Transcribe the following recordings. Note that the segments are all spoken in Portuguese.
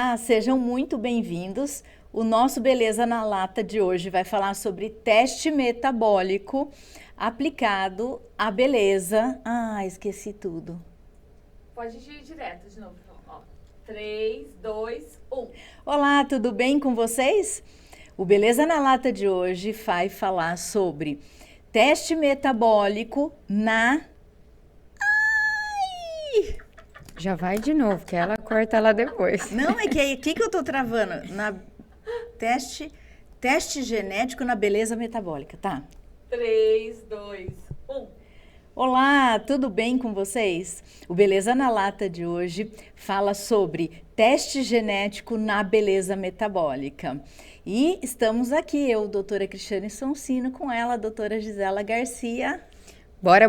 Olá, sejam muito bem-vindos. O nosso Beleza na Lata de hoje vai falar sobre teste metabólico aplicado à beleza. Ah, esqueci tudo. Pode ir direto de novo. Ó, 3, 2, 1. Olá, tudo bem com vocês? O Beleza na Lata de hoje vai falar sobre teste metabólico na... Já vai de novo, que ela corta lá depois. Não, é que aí, o que eu tô travando? Na teste genético na beleza metabólica, tá? 3, 2, 1. Olá, tudo bem com vocês? O Beleza na Lata de hoje fala sobre teste genético na beleza metabólica. E estamos aqui, eu, doutora Cristiane Sonsino, com ela, a doutora Gisela Garcia. Bora,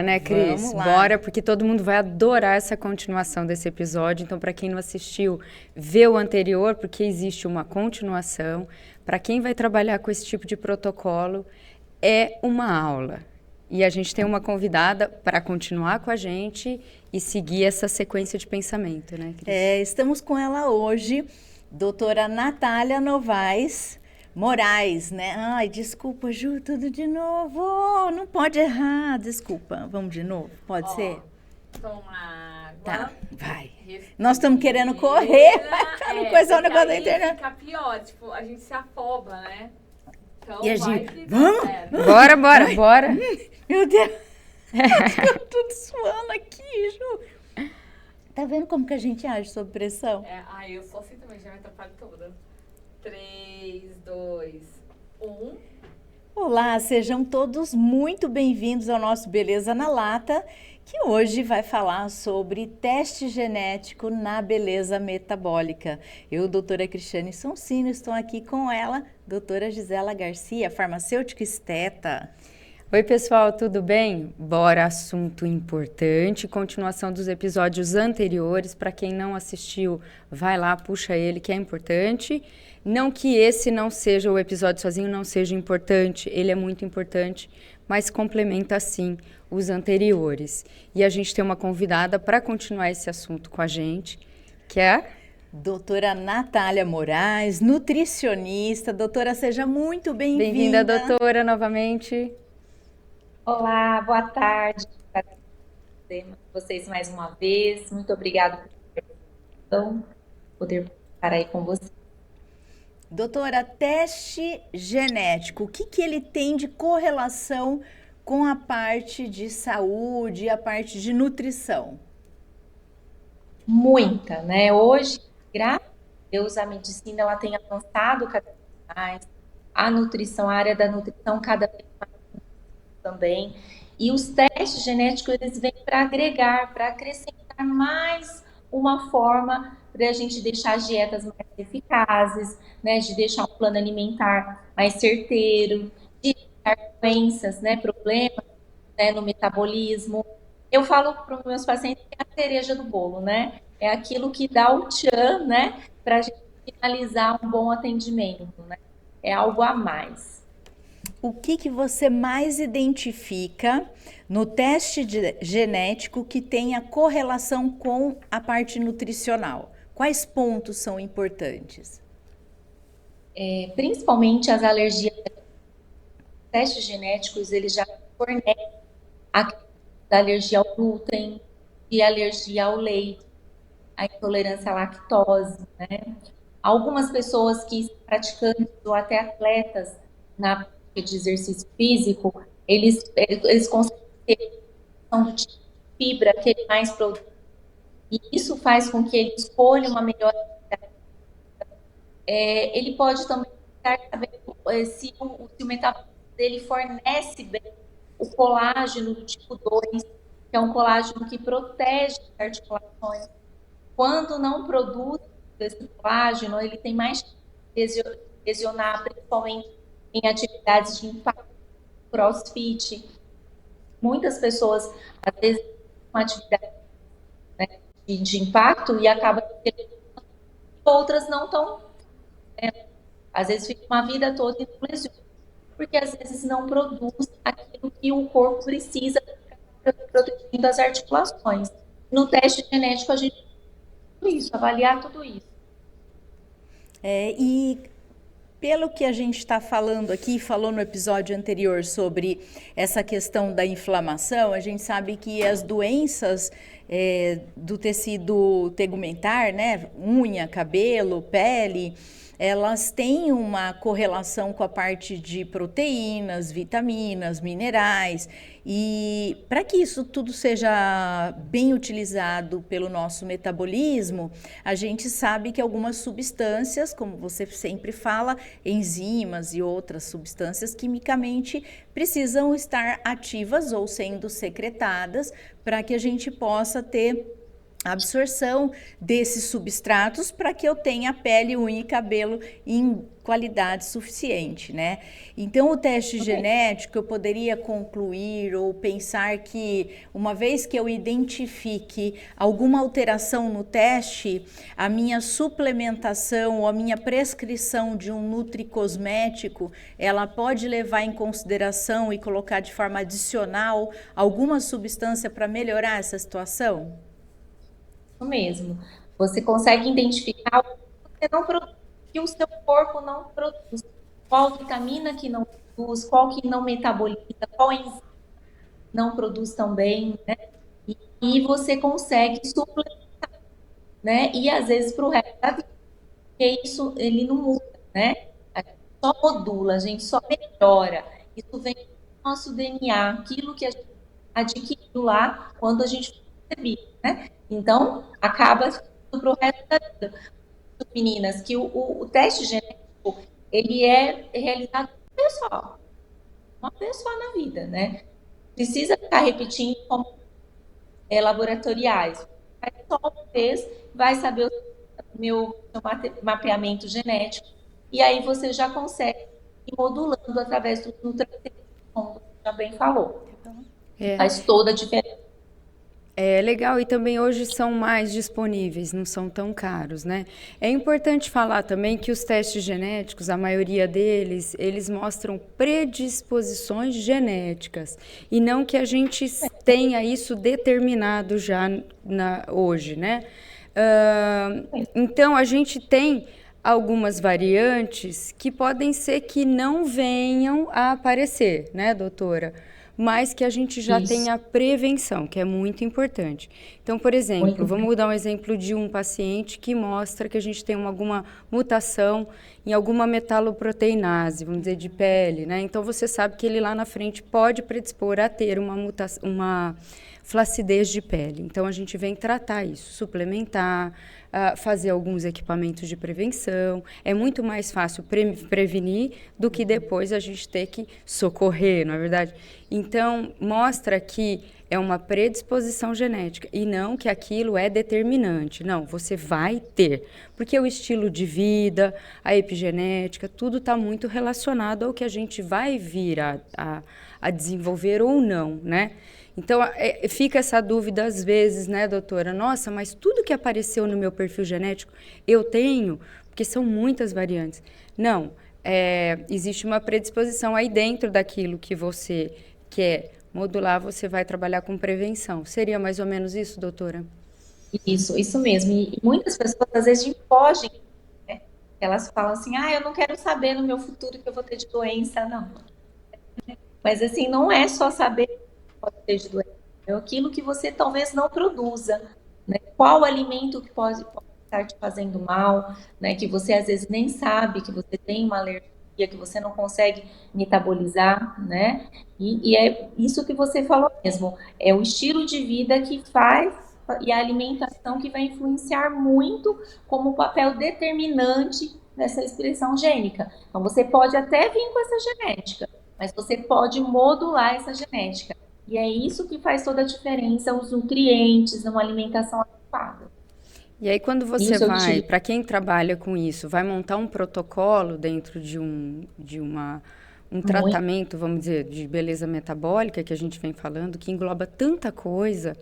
né, Cris? Vamos lá. Bora, porque todo mundo vai adorar essa continuação desse episódio. Então, para quem não assistiu, vê o anterior, porque existe uma continuação. Para quem vai trabalhar com esse tipo de protocolo, é uma aula. E a gente tem uma convidada para continuar com a gente e seguir essa sequência de pensamento, né, Cris? Estamos com ela hoje, doutora Natália Novaes Moraes, né? Ai, desculpa, Ju, tudo de novo. Não pode errar, desculpa. Vamos de novo, pode ser? Toma água. Tá, vai. Respira. Nós estamos querendo correr para não coisar o porque negócio da aí internet. fica pior, tipo, a gente se afoba, né? Então E a vai gente, que dá vamos? Bora, certo. bora. Meu Deus, eu tô tudo suando aqui, Ju. Tá vendo como que a gente age sob pressão? Eu sou assim também, já me atrapalho toda. 3, 2, 1. Olá, sejam todos muito bem-vindos ao nosso Beleza na Lata, que hoje vai falar sobre teste genético na beleza metabólica. Eu, doutora Cristiane Sonsino, estou aqui com ela, doutora Gisela Garcia, farmacêutica esteta. Oi, pessoal, tudo bem? Bora, assunto importante. Continuação dos episódios anteriores. Para quem não assistiu, vai lá, puxa ele, que é importante. Não que esse não seja, o episódio sozinho não seja importante, ele é muito importante, mas complementa sim os anteriores. E a gente tem uma convidada para continuar esse assunto com a gente, que é a Doutora Natália Moraes, nutricionista. Doutora, seja muito bem-vinda. Bem-vinda, doutora, novamente. Olá, boa tarde. Prazer com vocês mais uma vez. Muito obrigada por poder estar aí com vocês. Doutora, teste genético, o que ele tem de correlação com a parte de saúde e a parte de nutrição? Muita, né? Hoje, graças a Deus, a medicina ela tem avançado cada vez mais. A nutrição, a área da nutrição cada vez mais também. E os testes genéticos, eles vêm para agregar, para acrescentar mais uma forma para a gente deixar as dietas mais eficazes, né, de deixar um plano alimentar mais certeiro, de evitar doenças, né, problemas, né, no metabolismo. Eu falo para os meus pacientes que é a cereja do bolo, né? É aquilo que dá o tchan, né, para a gente finalizar um bom atendimento, né? É algo a mais. O que você mais identifica no teste genético que tenha correlação com a parte nutricional? Quais pontos são importantes? Principalmente as alergias. Testes genéticos, eles já fornecem a questão da alergia ao glúten e alergia ao leite, a intolerância à lactose, né? Algumas pessoas que são praticantes ou até atletas na prática de exercício físico, eles conseguem ter questão do tipo de fibra que ele mais produz. E isso faz com que ele escolha uma melhor atividade. Ele pode também estar sabendo se o metabolismo dele fornece bem o colágeno do tipo 2, que é um colágeno que protege as articulações. Quando não produz esse colágeno, ele tem mais chance de lesionar, principalmente em atividades de impacto, crossfit. Muitas pessoas, às vezes, com atividade, né, de impacto e acabam outras não estão, né? Às vezes fica uma vida toda e não lesiona, porque às vezes não produz aquilo que o corpo precisa para protegendo as articulações. No teste genético, a gente tudo isso, avaliar tudo isso. E pelo que a gente está falando aqui, falou no episódio anterior sobre essa questão da inflamação, a gente sabe que as doenças do tecido tegumentar, né, unha, cabelo, pele, elas têm uma correlação com a parte de proteínas, vitaminas, minerais, e para que isso tudo seja bem utilizado pelo nosso metabolismo, a gente sabe que algumas substâncias, como você sempre fala, enzimas e outras substâncias quimicamente precisam estar ativas ou sendo secretadas para que a gente possa ter absorção desses substratos para que eu tenha pele, unha e cabelo em qualidade suficiente, né? Então, o teste genético, eu poderia concluir ou pensar que, uma vez que eu identifique alguma alteração no teste, a minha suplementação ou a minha prescrição de um nutricosmético, ela pode levar em consideração e colocar de forma adicional alguma substância para melhorar essa situação? Mesmo. Você consegue identificar o que você não produz, que o seu corpo não produz, qual vitamina que não produz, qual que não metaboliza, qual enzima não produz também, né? E você consegue suplementar, né? E às vezes para o resto da vida, porque isso ele não muda, né? A gente só modula, a gente só melhora. Isso vem do nosso DNA, aquilo que a gente adquiriu lá quando a gente foi concebido, né? Então, acaba para o resto da vida. Meninas, que o teste genético, ele é realizado uma vez só na vida, né? Precisa ficar repetindo como laboratoriais. Mas só uma vez vai saber o meu mapeamento genético, e aí você já consegue ir modulando através do nutricionista, como você já bem falou. Faz toda a diferença. É legal, e também hoje são mais disponíveis, não são tão caros, né? É importante falar também que os testes genéticos, a maioria deles, eles mostram predisposições genéticas e não que a gente tenha isso determinado já hoje, né? Então, a gente tem algumas variantes que podem ser que não venham a aparecer, né, doutora? Mas que a gente já tenha prevenção, que é muito importante. Então, por exemplo, vamos dar um exemplo de um paciente que mostra que a gente tem alguma mutação em alguma metaloproteinase, vamos dizer, de pele, né? Então, você sabe que ele lá na frente pode predispor a ter uma flacidez de pele. Então, a gente vem tratar isso, suplementar, fazer alguns equipamentos de prevenção. É muito mais fácil prevenir do que depois a gente ter que socorrer, não é verdade? Então, mostra que é uma predisposição genética e não que aquilo é determinante. Não, você vai ter, porque o estilo de vida, a epigenética, tudo está muito relacionado ao que a gente vai vir a desenvolver ou não, né? Então, fica essa dúvida às vezes, né, doutora? Nossa, mas tudo que apareceu no meu perfil genético, eu tenho, porque são muitas variantes. Não, existe uma predisposição aí dentro daquilo que você quer modular, você vai trabalhar com prevenção. Seria mais ou menos isso, doutora? Isso mesmo. E muitas pessoas, às vezes, fogem, né? Elas falam assim, eu não quero saber no meu futuro que eu vou ter de doença, não. Mas, assim, não é só saber pode ter de doença, é aquilo que você talvez não produza, né? Qual alimento que pode estar te fazendo mal, né? Que você às vezes nem sabe que você tem uma alergia, que você não consegue metabolizar, né? E é isso que você falou mesmo, é o estilo de vida que faz e a alimentação que vai influenciar muito como papel determinante nessa expressão gênica. Então você pode até vir com essa genética, mas você pode modular essa genética. E é isso que faz toda a diferença, os nutrientes, uma alimentação adequada. E aí, quando você vai, para quem trabalha com isso, vai montar um protocolo dentro de um tratamento, vamos dizer, de beleza metabólica, que a gente vem falando, que engloba tanta coisa,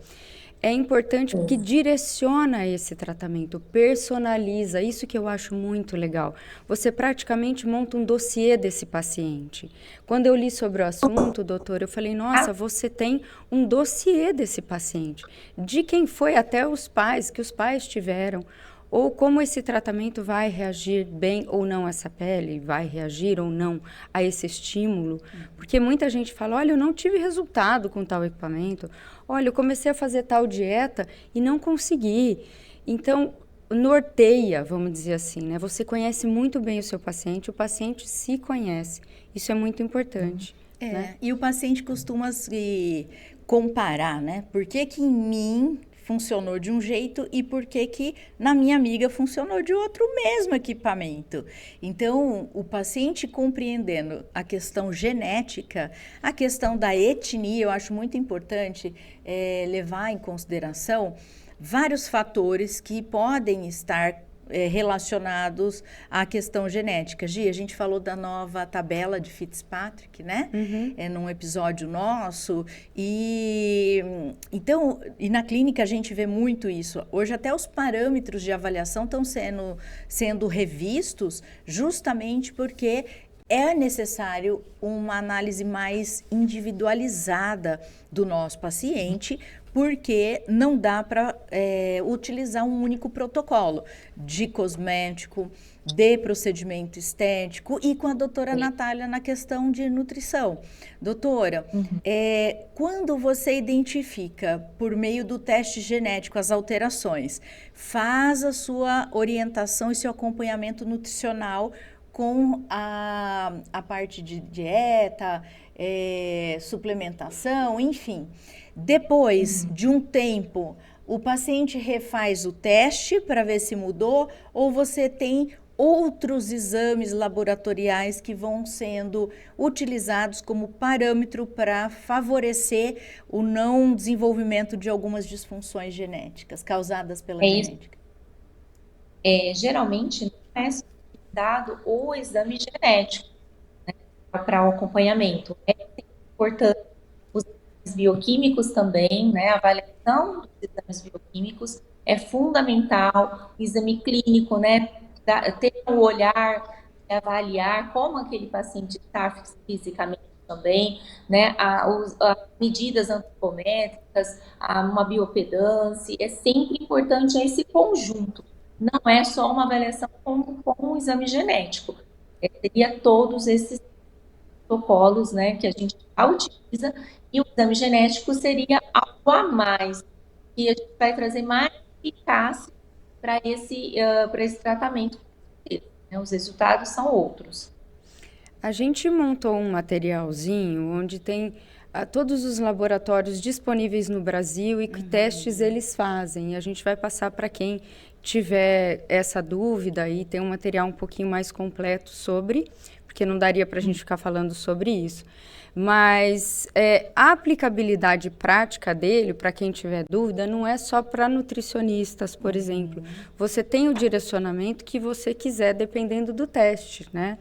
é importante porque direciona esse tratamento, personaliza, isso que eu acho muito legal. Você praticamente monta um dossiê desse paciente. Quando eu li sobre o assunto, doutora, eu falei, nossa, você tem um dossiê desse paciente, de quem foi até os pais, que os pais tiveram, ou como esse tratamento vai reagir bem ou não a essa pele, vai reagir ou não a esse estímulo, porque muita gente fala, olha, eu não tive resultado com tal equipamento, olha, eu comecei a fazer tal dieta e não consegui. Então, norteia, vamos dizer assim, né? Você conhece muito bem o paciente se conhece. Isso é muito importante. Né? E o paciente costuma se comparar, né? Por que que em mim funcionou de um jeito e por que que na minha amiga funcionou de outro mesmo equipamento. Então, o paciente compreendendo a questão genética, a questão da etnia, eu acho muito importante levar em consideração vários fatores que podem estar relacionados à questão genética. Gi, a gente falou da nova tabela de Fitzpatrick, né? Num episódio nosso. Então, na clínica a gente vê muito isso. Hoje até os parâmetros de avaliação estão sendo revistos justamente porque é necessário uma análise mais individualizada do nosso paciente, porque não dá para utilizar um único protocolo de cosmético, de procedimento estético e com a doutora Natália na questão de nutrição. Doutora, quando você identifica por meio do teste genético as alterações, faz a sua orientação e seu acompanhamento nutricional com a parte de dieta, suplementação, enfim. Depois de um tempo, o paciente refaz o teste para ver se mudou ou você tem outros exames laboratoriais que vão sendo utilizados como parâmetro para favorecer o não desenvolvimento de algumas disfunções genéticas causadas pela genética? Geralmente não é dado o exame genético, né, para o acompanhamento. É importante os exames bioquímicos também, né? A avaliação dos exames bioquímicos é fundamental, o exame clínico, né? Ter o olhar, avaliar como aquele paciente está fisicamente também, né? As medidas antropométricas, uma biopedância, é sempre importante esse conjunto. Não é só uma avaliação com um exame genético. Teria todos esses protocolos, né, que a gente já utiliza, e o exame genético seria algo a mais, que a gente vai trazer mais eficácia para esse tratamento. Né? Os resultados são outros. A gente montou um materialzinho onde tem todos os laboratórios disponíveis no Brasil e que testes eles fazem. E a gente vai passar para quem tiver essa dúvida e tem um material um pouquinho mais completo sobre, porque não daria para a gente ficar falando sobre isso. Mas a aplicabilidade prática dele, para quem tiver dúvida, não é só para nutricionistas, por exemplo. Você tem o direcionamento que você quiser, dependendo do teste, né?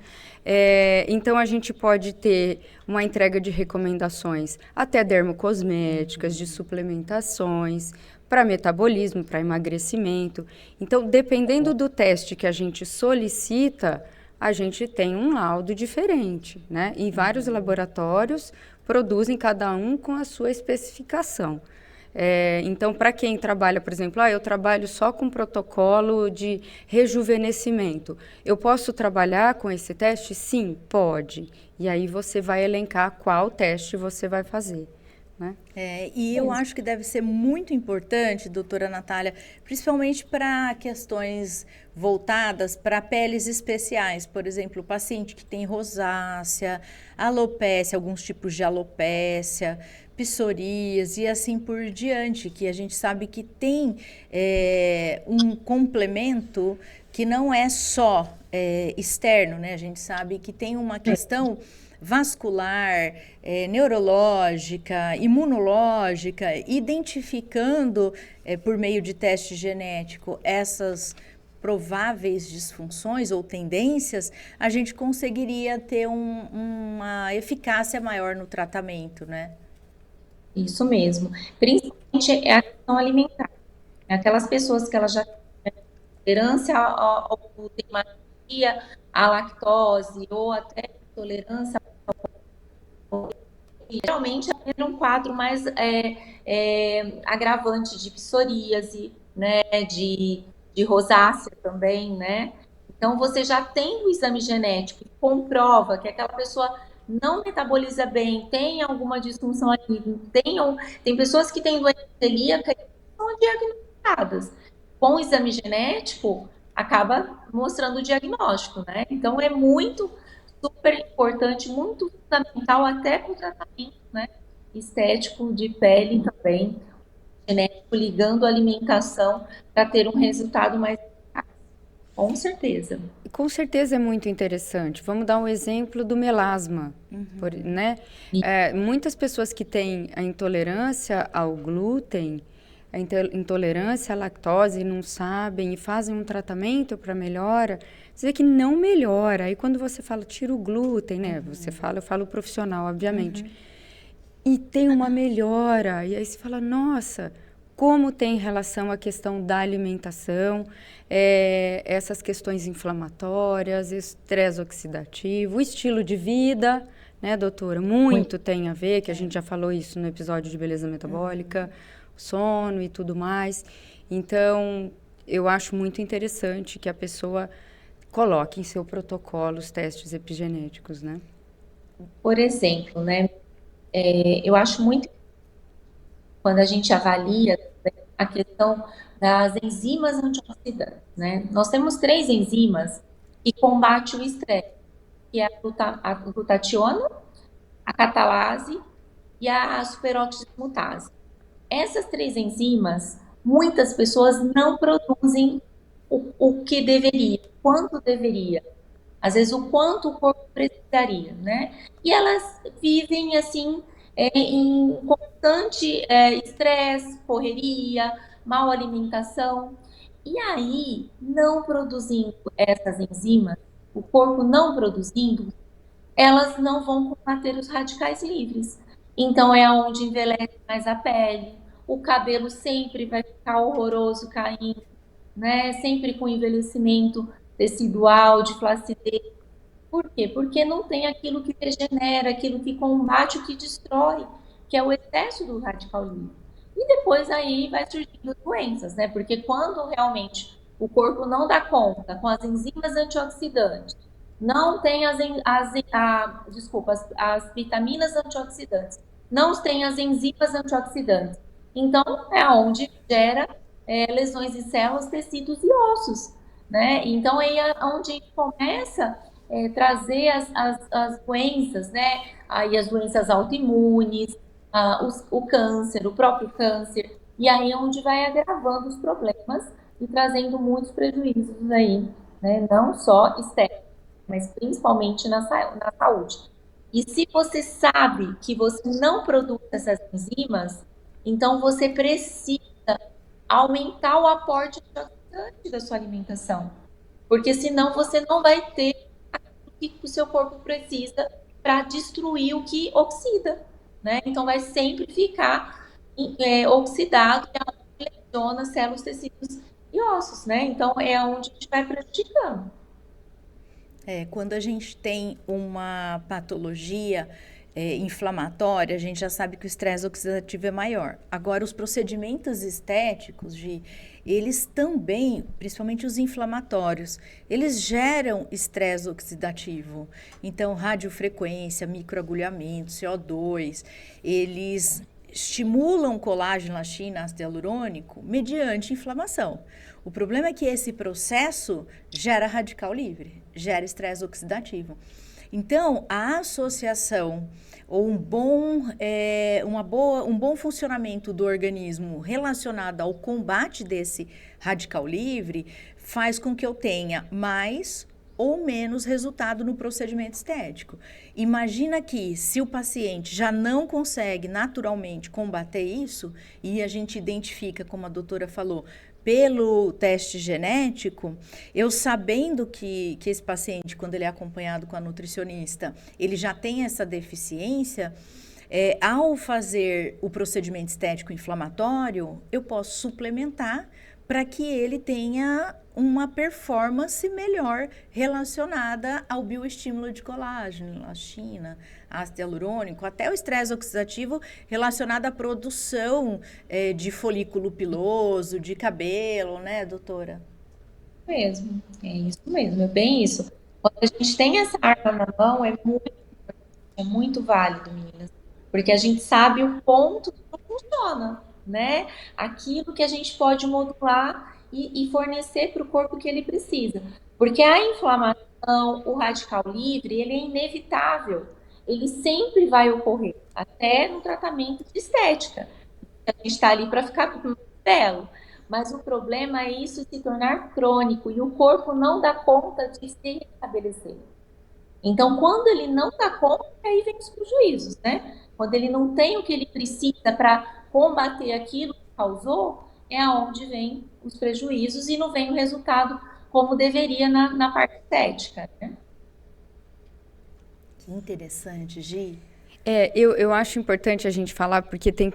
Então, a gente pode ter uma entrega de recomendações até dermocosméticas, de suplementações, para metabolismo, para emagrecimento. Então, dependendo do teste que a gente solicita, a gente tem um laudo diferente, né? E vários laboratórios produzem cada um com a sua especificação. Então, para quem trabalha, por exemplo, eu trabalho só com protocolo de rejuvenescimento. Eu posso trabalhar com esse teste? Sim, pode. E aí você vai elencar qual teste você vai fazer. Né? E eu acho que deve ser muito importante, doutora Natália, principalmente para questões voltadas para peles especiais, por exemplo, o paciente que tem rosácea, alopécia, alguns tipos de alopécia, psoríase e assim por diante, que a gente sabe que tem um complemento que não é só externo, né? A gente sabe que tem uma questão vascular, neurológica, imunológica, identificando por meio de teste genético essas prováveis disfunções ou tendências, a gente conseguiria ter uma eficácia maior no tratamento, né? Isso mesmo. Principalmente a questão alimentar. Aquelas pessoas que elas já têm intolerância ao glúten, à lactose ou até intolerância geralmente é um quadro mais agravante de psoríase, né, de de rosácea também, né? Então, você já tem o exame genético que comprova que aquela pessoa não metaboliza bem, tem alguma disfunção ali, tem pessoas que têm doença celíaca e não são diagnosticadas. Com o exame genético, acaba mostrando o diagnóstico, né? Então, é muito super importante, muito fundamental até para o tratamento, né? Estético de pele também, genético ligando a alimentação para ter um resultado mais eficaz. Com certeza. Com certeza é muito interessante. Vamos dar um exemplo do melasma, né? Muitas pessoas que têm a intolerância ao glúten, a intolerância à lactose, não sabem e fazem um tratamento para melhora, dizer que não melhora. Aí quando você fala, tira o glúten, né? Você fala, eu falo profissional, obviamente. E tem uma melhora. E aí você fala, nossa, como tem relação à questão da alimentação, essas questões inflamatórias, estresse oxidativo, o estilo de vida, né, doutora? Muito tem a ver, que a gente já falou isso no episódio de beleza metabólica, o sono e tudo mais. Então, eu acho muito interessante que a pessoa coloque em seu protocolo os testes epigenéticos, né? Por exemplo, né? Eu acho muito quando a gente avalia a questão das enzimas antioxidantes, né? Nós temos 3 enzimas que combatem o estresse, que é a glutationa, a catalase e a superoxidase. Essas 3 enzimas, muitas pessoas não produzem o que deveria, quanto deveria. Às vezes, o quanto o corpo precisaria, né? E elas vivem, assim, em constante estresse, correria, mal alimentação. E aí, não produzindo essas enzimas, o corpo não produzindo, elas não vão combater os radicais livres. Então, é onde envelhece mais a pele, o cabelo sempre vai ficar horroroso caindo, né? Sempre com envelhecimento tecidual, de flacidez. Por quê? Porque não tem aquilo que regenera, aquilo que combate, o que destrói, que é o excesso do radical livre. E depois aí vai surgindo doenças, né? Porque quando realmente o corpo não dá conta com as enzimas antioxidantes, não tem as vitaminas antioxidantes, não tem as enzimas antioxidantes. Então, é onde gera lesões de células, tecidos e ossos, né? Então, aí é onde começa trazer as doenças, né? Aí as doenças autoimunes, o câncer, o próprio câncer, e aí é onde vai agravando os problemas e trazendo muitos prejuízos aí, né? Não só estéticos, mas principalmente na saúde. E se você sabe que você não produz essas enzimas, então você precisa aumentar o aporte antioxidante da sua alimentação, porque senão você não vai ter que o seu corpo precisa para destruir o que oxida, né? Então vai sempre ficar oxidado e lesiona células, tecidos e ossos, né? Então é onde a gente vai prejudicando. Quando a gente tem uma patologia inflamatória, a gente já sabe que o estresse oxidativo é maior. Agora, os procedimentos estéticos, eles também, principalmente os inflamatórios, eles geram estresse oxidativo. Então, radiofrequência, microagulhamento, CO2, eles estimulam colágeno, elastina, ácido hialurônico mediante inflamação. O problema é que esse processo gera radical livre, gera estresse oxidativo. Então, a associação ou um bom funcionamento do organismo relacionado ao combate desse radical livre faz com que eu tenha mais ou menos resultado no procedimento estético. Imagina que se o paciente já não consegue naturalmente combater isso, e a gente identifica, como a doutora falou, pelo teste genético, eu sabendo que esse paciente, quando ele é acompanhado com a nutricionista, ele já tem essa deficiência, ao fazer o procedimento estético inflamatório, eu posso suplementar para que ele tenha uma performance melhor relacionada ao bioestímulo de colágeno, elastina, ácido hialurônico, até o estresse oxidativo relacionado à produção de folículo piloso, de cabelo, né, doutora? isso mesmo, é bem isso. Quando a gente tem essa arma na mão, é muito válido, meninas, porque a gente sabe o ponto que não funciona, né? Aquilo que a gente pode modular e fornecer para o corpo que ele precisa. Porque a inflamação, o radical livre, ele é inevitável. Ele sempre vai ocorrer, até no tratamento de estética. A gente está ali para ficar belo. Mas o problema é isso se tornar crônico e o corpo não dá conta de se restabelecer. Então, quando ele não dá conta, aí vem os prejuízos, né? Quando ele não tem o que ele precisa para combater aquilo que causou, é aonde vem os prejuízos e não vem o resultado como deveria na parte estética, né? Que interessante, Gi. Eu acho importante a gente falar, porque tem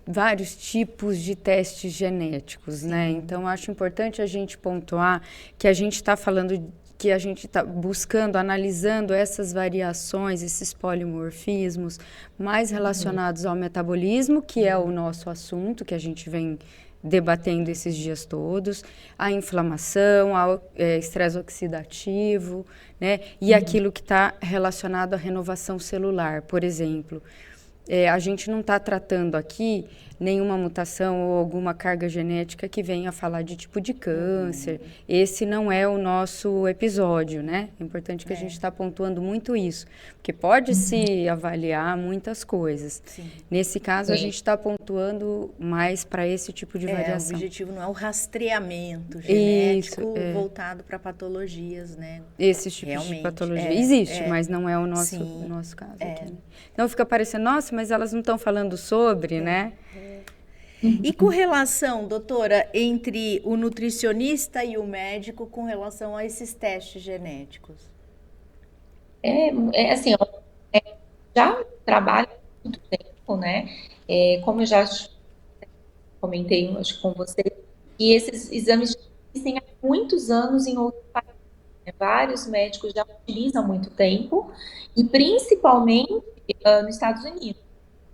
vários tipos de testes genéticos, né? Então, acho importante a gente pontuar que a gente está falando, que a gente está buscando, analisando essas variações, esses polimorfismos mais relacionados ao metabolismo, que é o nosso assunto, que a gente vem debatendo esses dias todos, a inflamação, ao estresse oxidativo, né? E aquilo que está relacionado à renovação celular, por exemplo. A gente não está tratando aqui nenhuma mutação ou alguma carga genética que venha falar de tipo de câncer. Esse não é o nosso episódio, né? É importante que a gente está pontuando muito isso, porque pode se avaliar muitas coisas. Sim. Nesse caso, a gente está pontuando mais para esse tipo de O variação. objetivo não é o rastreamento genético voltado para patologias, né? Esses tipos Realmente, de patologia. Existe, mas não é o nosso caso aqui. Né? Então fica parecendo, nossa, mas elas não estão falando sobre, né? E com relação, doutora, entre o nutricionista e o médico com relação a esses testes genéticos? Assim, ó, já trabalho há muito tempo, né? Como eu já comentei, acho, com você, e esses exames existem há muitos anos em outros países. Vários médicos já utilizam há muito tempo, e principalmente nos Estados Unidos.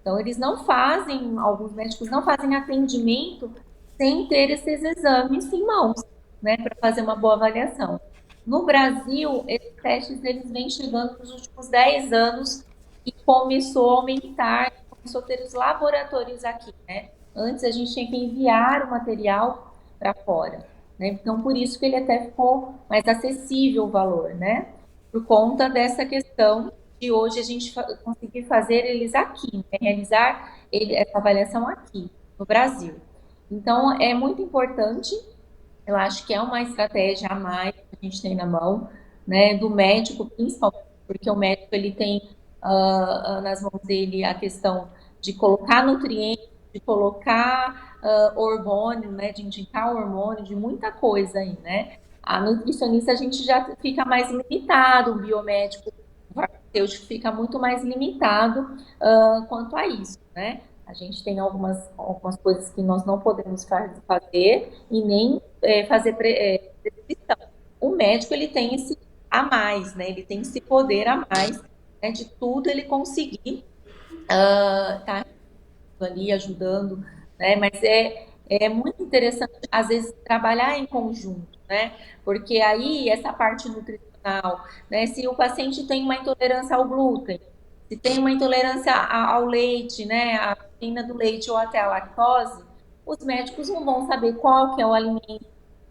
Então, eles não fazem, alguns médicos não fazem atendimento sem ter esses exames em mãos, né, para fazer uma boa avaliação. No Brasil, esses testes eles vêm chegando nos últimos 10 anos e começou a aumentar, começou a ter os laboratórios aqui, né? Antes a gente tinha que enviar o material para fora, né? Então, por isso que ele até ficou mais acessível o valor, né? Por conta dessa questão de hoje a gente conseguir fazer eles aqui, né? Realizar essa avaliação aqui, no Brasil. Então, é muito importante, eu acho que é uma estratégia a mais que a gente tem na mão, né? Do médico, principalmente, porque o médico ele tem nas mãos dele a questão de colocar nutrientes, de colocar hormônio, né? De indicar hormônio, de muita coisa aí, né? A nutricionista a gente já fica mais limitado, o biomédico farmacêutico fica muito mais limitado quanto a isso, né? A gente tem algumas coisas que nós não podemos fazer e nem fazer prescrição. O médico, ele tem esse a mais, né? Ele tem esse poder a mais, né? De tudo ele conseguir tá ali ajudando, né? Mas é muito interessante, às vezes, trabalhar em conjunto, né? Porque aí, essa parte nutricional, né? Se o paciente tem uma intolerância ao glúten, se tem uma intolerância ao leite, né? A proteína do leite ou até a lactose, os médicos não vão saber qual que é o alimento,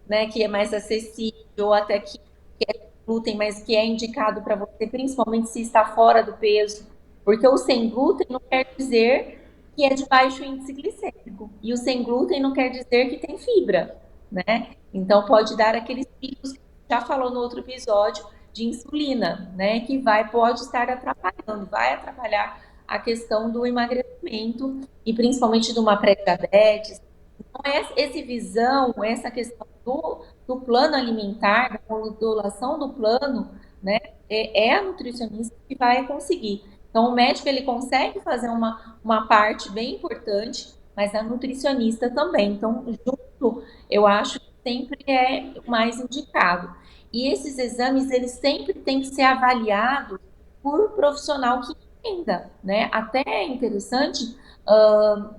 né? Que é mais acessível, ou até que é glúten, mas que é indicado para você, principalmente se está fora do peso. Porque o sem glúten não quer dizer que é de baixo índice glicêmico. E o sem glúten não quer dizer que tem fibra, né? Então pode dar aqueles picos que já falou no outro episódio de insulina, né? Que pode estar atrapalhando, vai atrapalhar a questão do emagrecimento e principalmente de uma pré-diabetes. Então, essa visão, essa questão do plano alimentar, da modulação do plano, né? É a nutricionista que vai conseguir. Então, o médico ele consegue fazer uma parte bem importante, mas a nutricionista também. Então, junto, eu acho que sempre é o mais indicado. E esses exames, eles sempre têm que ser avaliados por profissional que entenda, né? Até é interessante,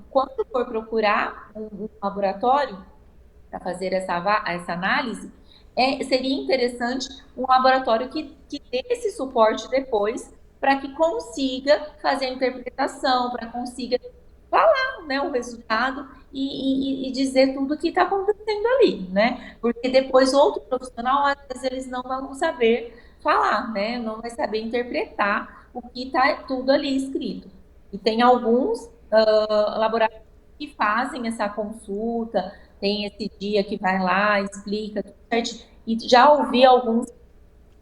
quando for procurar um laboratório para fazer essa análise, seria interessante um laboratório que dê esse suporte depois para que consiga fazer a interpretação, para consiga falar, né, o resultado e dizer tudo o que está acontecendo ali, né? Porque depois outro profissional, às vezes, eles não vão saber falar, né? Não vai saber interpretar o que está tudo ali escrito. E tem alguns laboratórios que fazem essa consulta, tem esse dia que vai lá, explica tudo certo. E já ouvi alguns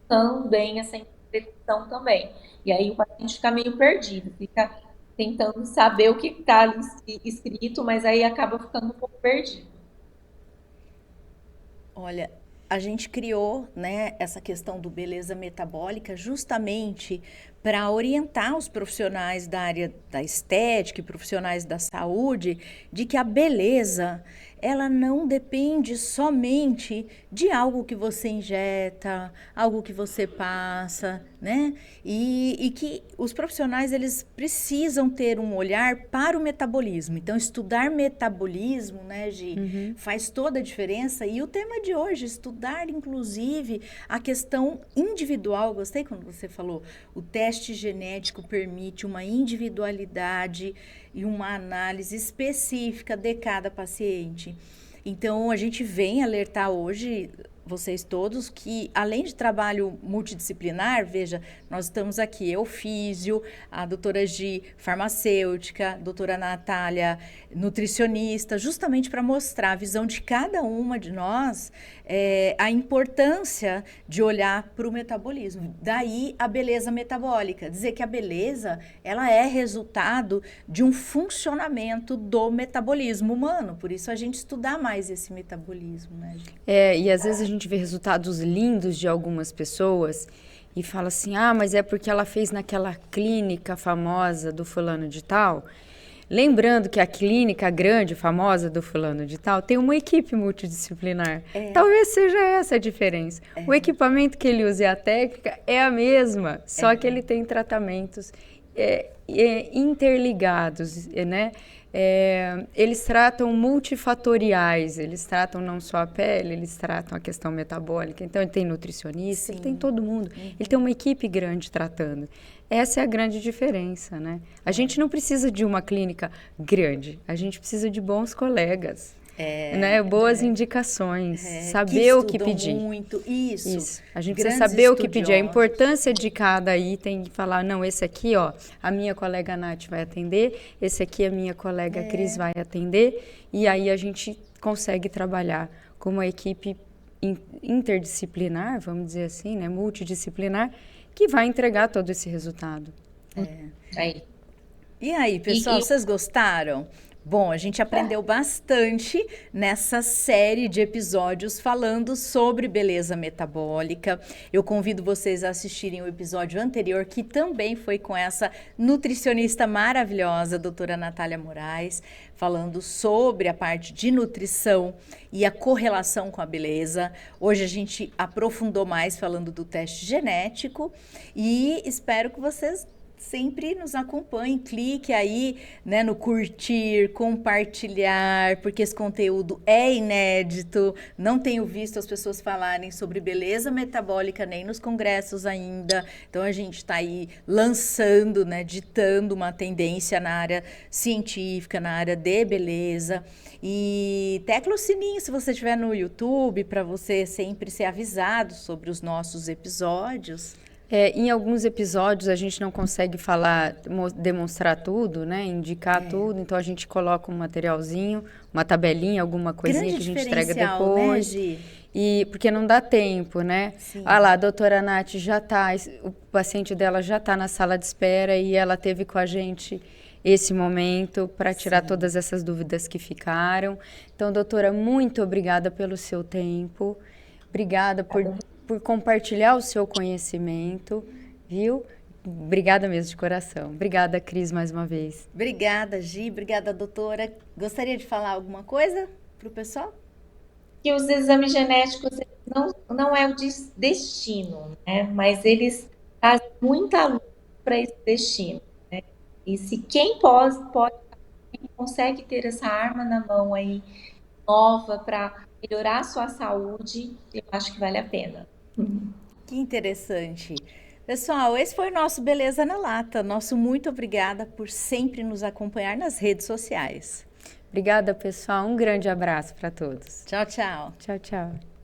também essa interpretação também. E aí o paciente fica meio perdido, fica tentando saber o que está ali escrito, mas aí acaba ficando um pouco perdido. Olha, a gente criou, né, essa questão do beleza metabólica justamente para orientar os profissionais da área da estética e profissionais da saúde de que a beleza ela não depende somente de algo que você injeta, algo que você passa, né? E que os profissionais eles precisam ter um olhar para o metabolismo. Então, estudar metabolismo, né, Gi, faz toda a diferença. E o tema de hoje, estudar inclusive a questão individual. Gostei quando você falou, o teste genético permite uma individualidade e uma análise específica de cada paciente. Então, a gente vem alertar hoje, vocês todos, que além de trabalho multidisciplinar, veja, nós estamos aqui, eu físio, a doutora Gi, farmacêutica, a doutora Natália, nutricionista, justamente para mostrar a visão de cada uma de nós, a importância de olhar para o metabolismo. Daí a beleza metabólica, dizer que a beleza, ela é resultado de um funcionamento do metabolismo humano, por isso a gente estudar mais esse metabolismo, né, Gi? E às vezes a gente vê resultados lindos de algumas pessoas e fala assim, ah, mas é porque ela fez naquela clínica famosa do fulano de tal. Lembrando que a clínica grande, famosa do fulano de tal, tem uma equipe multidisciplinar. Talvez seja essa a diferença. O equipamento que ele usa e a técnica é a mesma, só que ele tem tratamentos interligados, né? Eles tratam multifatoriais, eles tratam não só a pele, eles tratam a questão metabólica. Então, ele tem nutricionista, ele tem todo mundo. Ele tem uma equipe grande tratando. Essa é a grande diferença, né? A gente não precisa de uma clínica grande, a gente precisa de bons colegas. Né? Boas indicações, saber o que pedir. Muito. Isso. A gente precisa saber o que pedir, a importância de cada item e falar, não, esse aqui, ó, a minha colega Nath vai atender, esse aqui a minha colega Cris vai atender, e aí a gente consegue trabalhar com uma equipe interdisciplinar, vamos dizer assim, né, multidisciplinar, que vai entregar todo esse resultado. E aí, pessoal, vocês gostaram? Bom, a gente aprendeu bastante nessa série de episódios falando sobre beleza metabólica. Eu convido vocês a assistirem o episódio anterior, que também foi com essa nutricionista maravilhosa, a doutora Natália Moraes, falando sobre a parte de nutrição e a correlação com a beleza. Hoje a gente aprofundou mais falando do teste genético e espero que vocês sempre nos acompanhe, clique aí, né, no curtir, compartilhar, porque esse conteúdo é inédito, não tenho visto as pessoas falarem sobre beleza metabólica nem nos congressos ainda, então a gente está aí lançando, né, ditando uma tendência na área científica, na área de beleza, e tecla o sininho se você estiver no YouTube, para você sempre ser avisado sobre os nossos episódios. Em alguns episódios a gente não consegue falar, demonstrar tudo, né? Indicar tudo, então a gente coloca um materialzinho, uma tabelinha, alguma coisinha Grande que a gente entrega depois. Né, Gi? E porque não dá tempo, né? Sim. Ah lá, a doutora Nath já tá, o paciente dela já está na sala de espera e ela teve com a gente esse momento para tirar todas essas dúvidas que ficaram. Então, doutora, muito obrigada pelo seu tempo. Obrigada por compartilhar o seu conhecimento, viu? Obrigada mesmo de coração. Obrigada, Cris, mais uma vez. Obrigada, Gi. Obrigada, doutora. Gostaria de falar alguma coisa para o pessoal? Que os exames genéticos não é o destino, né? Mas eles trazem muita luz para esse destino, né? E se quem quem consegue ter essa arma na mão aí, nova para melhorar a sua saúde, eu acho que vale a pena. Que interessante. Pessoal, esse foi o nosso Beleza na Lata. Nosso muito obrigada por sempre nos acompanhar nas redes sociais. Obrigada, pessoal. Um grande abraço para todos. Tchau, tchau. Tchau, tchau.